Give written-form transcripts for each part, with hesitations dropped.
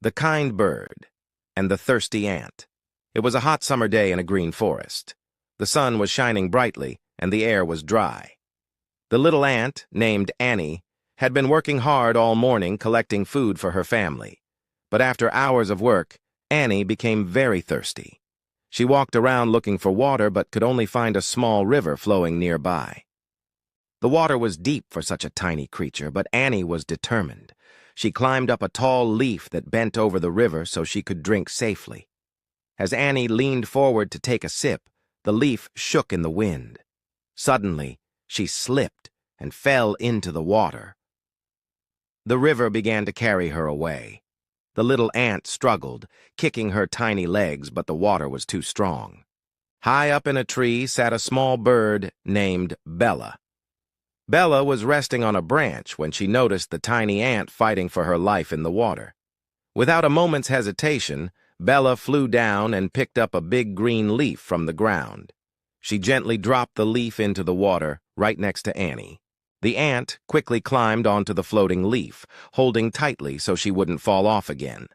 The Kind Bird and the Thirsty Ant. It was a hot summer day in a green forest. The sun was shining brightly, and the air was dry. The little ant, named Annie, had been working hard all morning collecting food for her family. But after hours of work, Annie became very thirsty. She walked around looking for water but could only find a small river flowing nearby. The water was deep for such a tiny creature, but Annie was determined. She climbed up a tall leaf that bent over the river so she could drink safely. As Annie leaned forward to take a sip, the leaf shook in the wind. Suddenly, she slipped and fell into the water. The river began to carry her away. The little ant struggled, kicking her tiny legs, but the water was too strong. High up in a tree sat a small bird named Bella. Bella was resting on a branch when she noticed the tiny ant fighting for her life in the water. Without a moment's hesitation, Bella flew down and picked up a big green leaf from the ground. She gently dropped the leaf into the water right next to Annie. The ant quickly climbed onto the floating leaf, holding tightly so she wouldn't fall off again.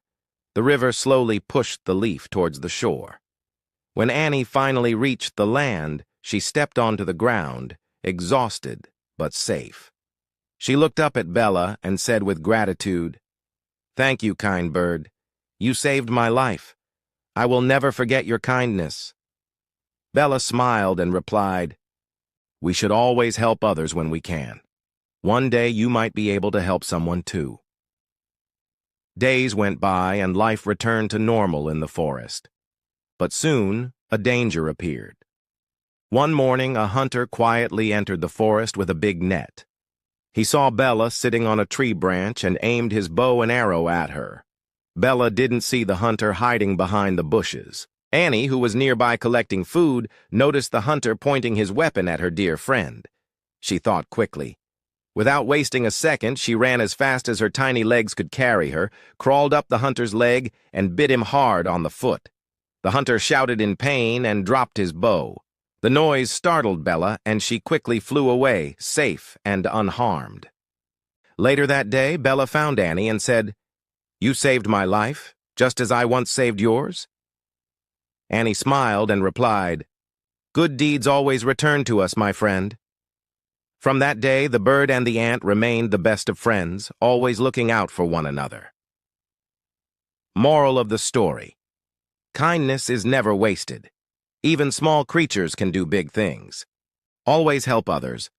The river slowly pushed the leaf towards the shore. When Annie finally reached the land, she stepped onto the ground, exhausted but safe. She looked up at Bella and said with gratitude, "Thank you, kind bird. You saved my life. I will never forget your kindness." Bella smiled and replied, "We should always help others when we can. One day you might be able to help someone too." Days went by and life returned to normal in the forest. But soon, a danger appeared. One morning, a hunter quietly entered the forest with a big net. He saw Bella sitting on a tree branch and aimed his bow and arrow at her. Bella didn't see the hunter hiding behind the bushes. Annie, who was nearby collecting food, noticed the hunter pointing his weapon at her dear friend. She thought quickly. Without wasting a second, she ran as fast as her tiny legs could carry her, crawled up the hunter's leg, and bit him hard on the foot. The hunter shouted in pain and dropped his bow. The noise startled Bella, and she quickly flew away, safe and unharmed. Later that day, Bella found Annie and said, "You saved my life, just as I once saved yours?" Annie smiled and replied, "Good deeds always return to us, my friend." From that day, the bird and the ant remained the best of friends, always looking out for one another. Moral of the story: kindness is never wasted. Even small creatures can do big things. Always help others,